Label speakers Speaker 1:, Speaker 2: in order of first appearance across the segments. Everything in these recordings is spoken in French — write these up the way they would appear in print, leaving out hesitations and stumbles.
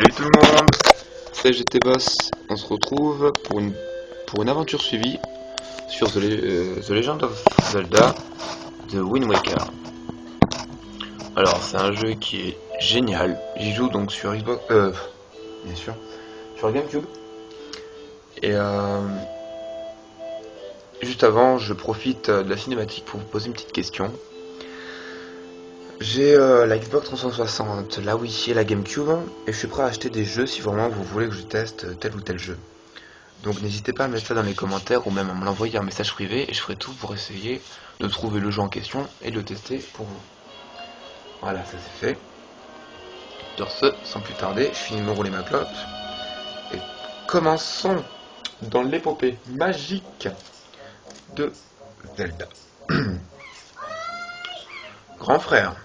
Speaker 1: Salut tout le monde, c'est GT Boss. On se retrouve pour une aventure suivie sur The Legend of Zelda The Wind Waker. Alors c'est un jeu qui est génial. J'y joue donc sur Xbox, bien sûr, sur GameCube. Et juste avant, je profite de la cinématique pour vous poser une petite question. J'ai la Xbox 360, la Wii et la GameCube, et je suis prêt à acheter des jeux si vraiment vous voulez que je teste tel ou tel jeu. Donc n'hésitez pas à mettre ça dans les commentaires ou même à me l'envoyer un message privé et je ferai tout pour essayer de trouver le jeu en question et de le tester pour vous. Voilà, ça c'est fait. Sur ce, sans plus tarder, je finis de me rouler ma clope et commençons dans l'épopée magique de Zelda. Grand frère.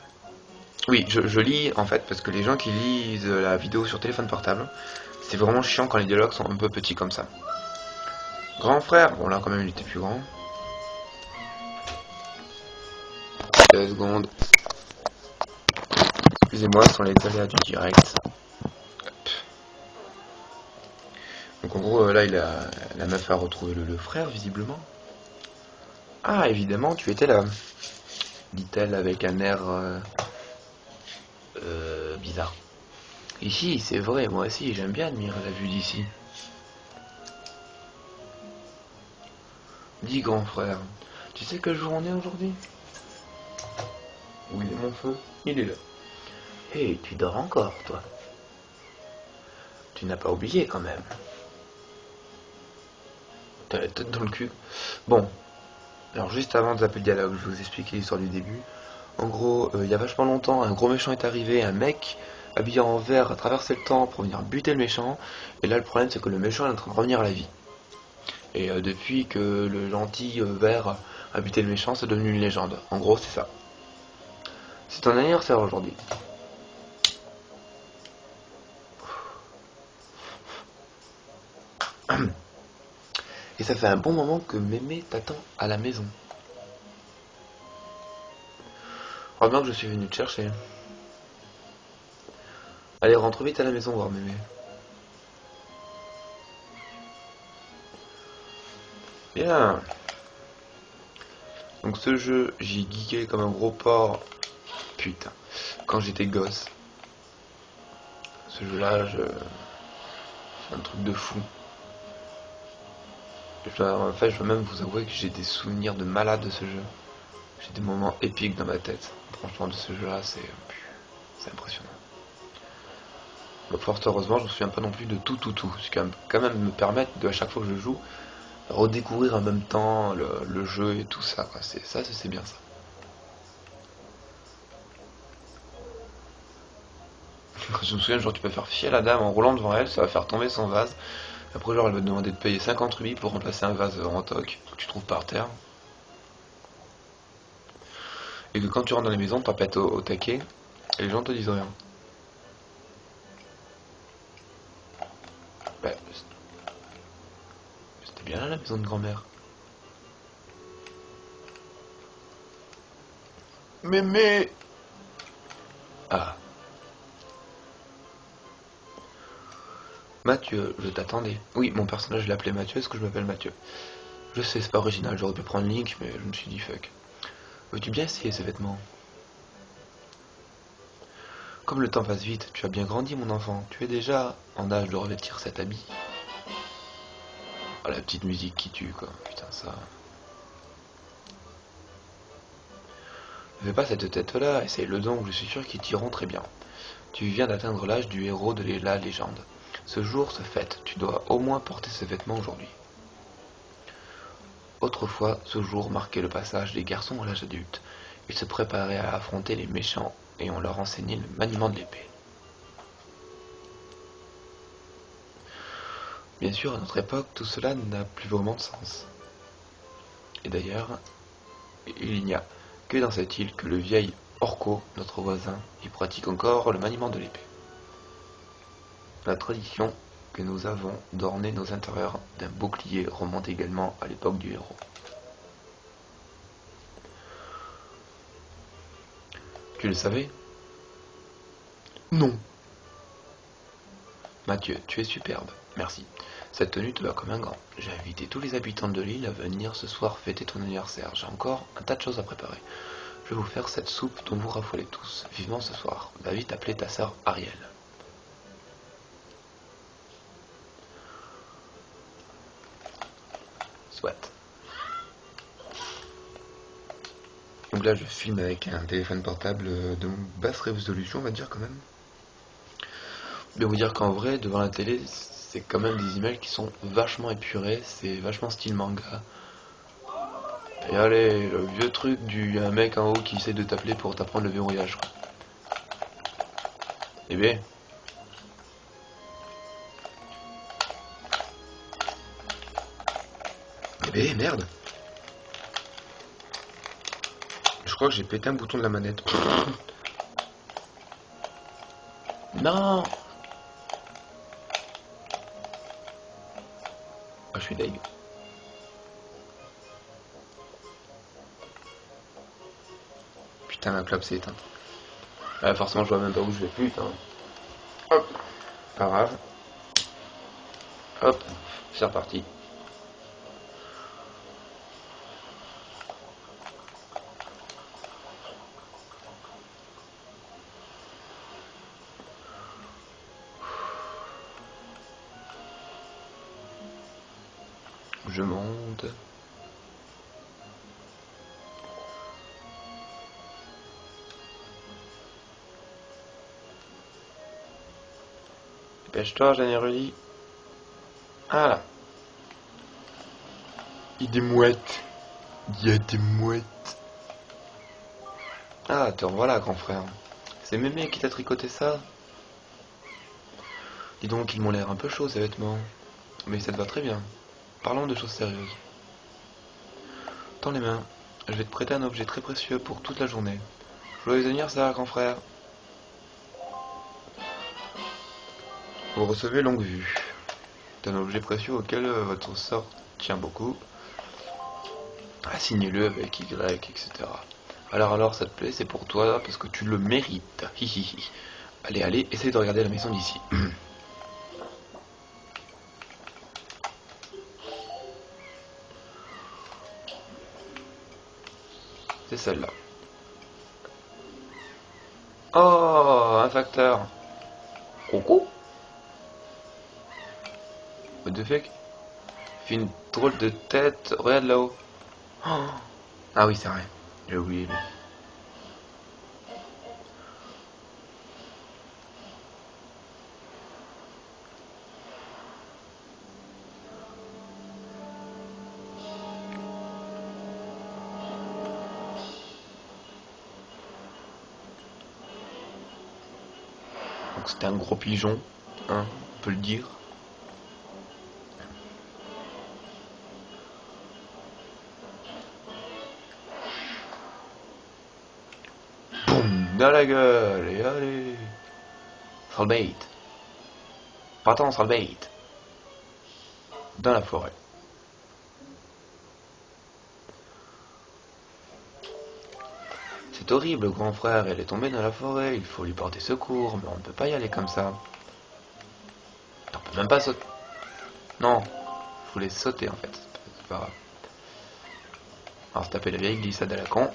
Speaker 1: Oui, je lis en fait parce que les gens qui lisent la vidéo sur téléphone portable, c'est vraiment chiant quand les dialogues sont un peu petits comme ça. Grand frère, bon là quand même il était plus grand. 2 secondes. Excusez-moi, ce sont les aléas du direct. Donc en gros, là, la meuf a retrouvé le frère, visiblement. Ah, évidemment, tu étais là, dit-elle avec un air bizarre. Ici, c'est vrai, moi aussi, j'aime bien admirer la vue d'ici. Dis, grand frère, tu sais quel jour on est aujourd'hui? Où il est mon feu? Il est là. Hé, tu dors encore, toi? Tu n'as pas oublié, quand même. T'as la tête dans le cul. Bon, alors juste avant de zapper le dialogue, je vais vous expliquer l'histoire du début. En gros, il y a vachement longtemps, un gros méchant est arrivé, un mec habillé en vert a traversé le temps pour venir buter le méchant. Et là, le problème, c'est que le méchant est en train de revenir à la vie. Et depuis que le gentil vert a buté le méchant, c'est devenu une légende. En gros, c'est ça. C'est ton anniversaire aujourd'hui. Et ça fait un bon moment que Mémé t'attend à la maison. Crois bien que je suis venu te chercher. Allez, rentre vite à la maison voir Mémé. Bien. Donc ce jeu, j'y geekais comme un gros porc. Putain. Quand j'étais gosse. Ce jeu-là, c'est un truc de fou. En fait, je veux même vous avouer que j'ai des souvenirs de malade de ce jeu. J'ai des moments épiques dans ma tête. Franchement, de ce jeu-là, c'est impressionnant. Donc, fort heureusement, je me souviens pas non plus de tout. Ce qui va quand même me permettre, de, à chaque fois que je joue, redécouvrir en même temps le jeu et tout ça. Quoi. C'est bien ça. Quand je me souviens, genre, tu peux faire fier la dame en roulant devant elle, ça va faire tomber son vase. Après, genre, elle va te demander de payer 50 rubis pour remplacer un vase en toc que tu trouves par terre. Et que quand tu rentres dans les maisons, t'en pètes au taquet et les gens te disent rien. Bah, c'était bien là la maison de grand-mère. Mais... Ah, Mathieu, je t'attendais. Oui, mon personnage, je l'appelais Mathieu, est-ce que je m'appelle Mathieu? Je sais, c'est pas original, j'aurais pu prendre Link, mais je me suis dit fuck. Veux-tu bien essayer ces vêtements? Comme le temps passe vite, tu as bien grandi mon enfant, tu es déjà en âge de revêtir cet habit. Ah, la petite musique qui tue quoi, putain ça... Ne fais pas cette tête-là, essaye-le donc, je suis sûr qu'ils t'iront très bien. Tu viens d'atteindre l'âge du héros de la légende. Ce jour se fête, tu dois au moins porter ces vêtements aujourd'hui. Autrefois, ce jour marquait le passage des garçons à l'âge adulte. Ils se préparaient à affronter les méchants et on leur enseignait le maniement de l'épée. Bien sûr, à notre époque, tout cela n'a plus vraiment de sens. Et d'ailleurs, il n'y a que dans cette île que le vieil Orko, notre voisin, y pratique encore le maniement de l'épée. La tradition que nous avons d'orner nos intérieurs d'un bouclier remonte également à l'époque du héros. Tu le savais? Non. Mathieu, tu es superbe, merci. Cette tenue te va comme un gant. J'ai invité tous les habitants de l'île à venir ce soir fêter ton anniversaire. J'ai encore un tas de choses à préparer. Je vais vous faire cette soupe dont vous raffolez tous. Vivement ce soir. Va vite appeler ta sœur Ariel. Soit. Donc là, je filme avec un téléphone portable de basse résolution, on va dire quand même. Je vais vous dire qu'en vrai, devant la télé, c'est quand même des images qui sont vachement épurées, c'est vachement style manga. Et allez, le vieux truc du un mec en haut qui essaie de t'appeler pour t'apprendre le verrouillage. Eh bien. Eh bien, merde. Je crois que j'ai pété un bouton de la manette. Non. Ah, je suis deg. Putain, la clope s'est éteinte. Ah, forcément, je vois même pas où je vais. Putain. Hop. Pas grave. Hop. C'est reparti. Je monte. Dépêche-toi, j'en ai redit. Ah là. Il y a des mouettes. Il y a des mouettes. Ah, te revoilà, grand frère. C'est Mémé qui t'a tricoté ça. Dis donc, ils m'ont l'air un peu chauds, ces vêtements. Mais ça te va très bien. Parlons de choses sérieuses. Tends les mains. Je vais te prêter un objet très précieux pour toute la journée. Joyeux anniversaire, grand frère. Vous recevez longue vue. C'est un objet précieux auquel votre sort tient beaucoup. Assignez-le avec Y, etc. Alors, ça te plaît, c'est pour toi, parce que tu le mérites. Hihihi. Allez, allez, essaye de regarder la maison d'ici. C'est celle-là. Oh, un facteur. Coucou. What the fuck? Fait une drôle de tête. Regarde là-haut. Oh. Ah oui, c'est vrai. J'ai oublié lui. Donc c'était un gros pigeon, hein, on peut le dire. Boum, dans la gueule, et allez. Sera le bait. Partons, sera le bait. Dans la forêt. C'est horrible, grand frère, elle est tombée dans la forêt, il faut lui porter secours, mais on ne peut pas y aller comme ça. On peut même pas sauter. Non, je voulais sauter en fait, c'est pas grave. Alors se taper la vieille glissade à la con.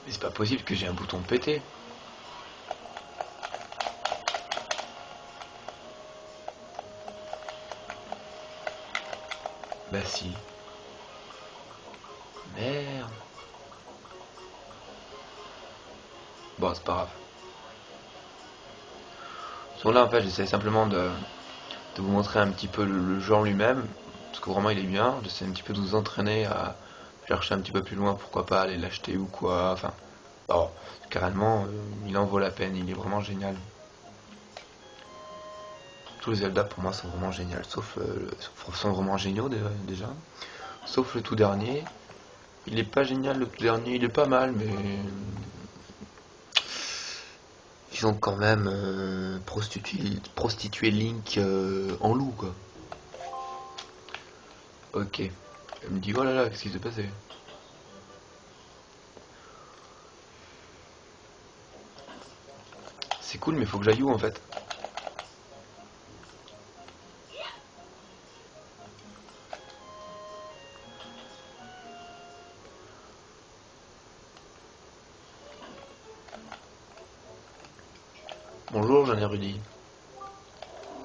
Speaker 1: Mais c'est pas possible que j'ai un bouton pété. Bah si. Merde. Bon, c'est pas grave. Sur là, en fait, j'essaie simplement de vous montrer un petit peu le genre lui-même. Parce que vraiment, il est bien. J'essaie un petit peu de vous entraîner à chercher un petit peu plus loin, pourquoi pas aller l'acheter ou quoi. Enfin, bon, carrément, il en vaut la peine. Il est vraiment génial. Tous les Zelda, pour moi, sont vraiment géniaux. Sauf, sont vraiment géniaux déjà. Sauf le tout dernier. Il est pas génial, le tout dernier. Il est pas mal, mais ils ont quand même prostitué Link en loup, quoi. Ok. Elle me dit, oh là là, qu'est-ce qui s'est passé? c'est cool, mais faut que j'aille où en fait? Bonjour, jeune érudit.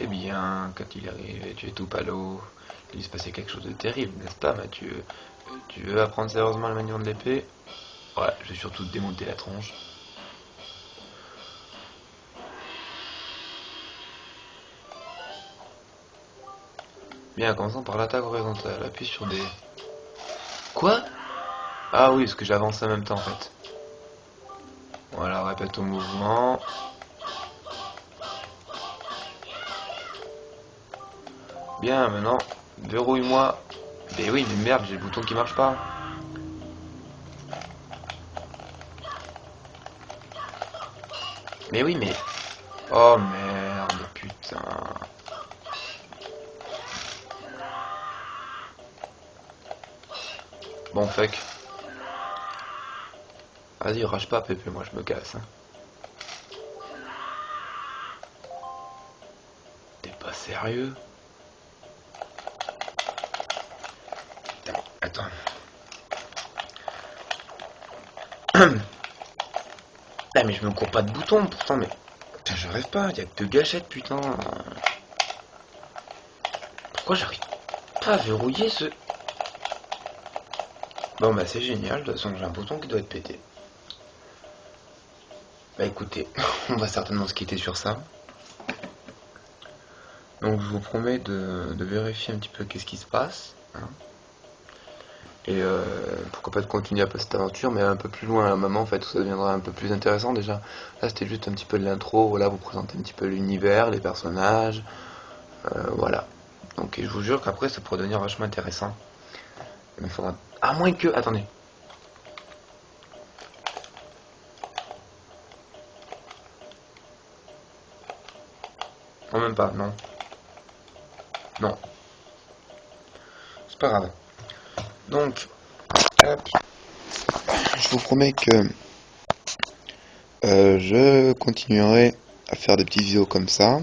Speaker 1: Eh bien, quand il arrive, tu es tout palo. Il se passait quelque chose de terrible, n'est-ce pas, Mathieu? Tu veux apprendre sérieusement la manière de l'épée? Ouais, je vais surtout te démonter la tronche. Bien, commençons par l'attaque horizontale. Appuie sur D. Quoi? Ah oui, parce que j'avance en même temps en fait. Voilà, répète ton mouvement. Bien, maintenant, verrouille-moi. Mais oui, mais merde, j'ai le bouton qui marche pas. Mais oui, mais... Oh merde, putain. Bon, fuck. Vas-y, rage pas, Pépé, moi je me casse. Hein. T'es pas sérieux? Attends. Ah, mais je me cours pas de bouton pourtant, mais... Putain, je rêve pas, y'a que deux gâchettes, putain. Pourquoi j'arrive pas à verrouiller ce... Bon, bah c'est génial, de toute façon j'ai un bouton qui doit être pété. Bah écoutez, on va certainement se quitter sur ça. Donc je vous promets de vérifier un petit peu qu'est-ce qui se passe. Hein. Et pourquoi pas de continuer un peu cette aventure, mais un peu plus loin à un moment en fait, où ça deviendra un peu plus intéressant déjà. Là c'était juste un petit peu de l'intro, voilà, vous présentez un petit peu l'univers, les personnages, voilà. Donc et je vous jure qu'après ça pourrait devenir vachement intéressant. Il faudra... À moins que... Attendez. Non même pas, non. Non. C'est pas grave. Donc, hop. Je vous promets que je continuerai à faire des petites vidéos comme ça.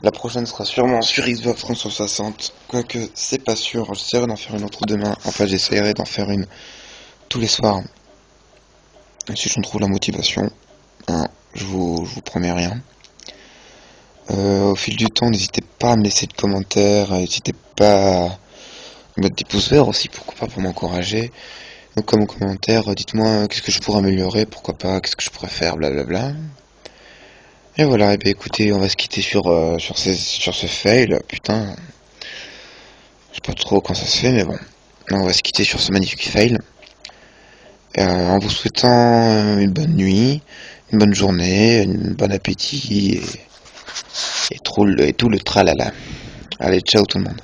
Speaker 1: La prochaine sera sûrement sur Xbox 360. Quoique, c'est pas sûr. J'essaierai d'en faire une autre demain. Enfin, j'essaierai d'en faire une tous les soirs. Si j'en trouve la motivation. Hein, je vous promets rien. Au fil du temps, n'hésitez pas à me laisser des commentaires. N'hésitez pas à mettre des pouces verts aussi, pourquoi pas, pour m'encourager. Donc, comme commentaire, dites-moi qu'est-ce que je pourrais améliorer, pourquoi pas, qu'est-ce que je pourrais faire, blablabla. Et voilà, et bien écoutez, on va se quitter sur ce fail. Putain, je sais pas trop quand ça se fait, mais bon. On va se quitter sur ce magnifique fail. En vous souhaitant une bonne nuit, une bonne journée, un bon appétit et tout le tralala. Allez, ciao tout le monde.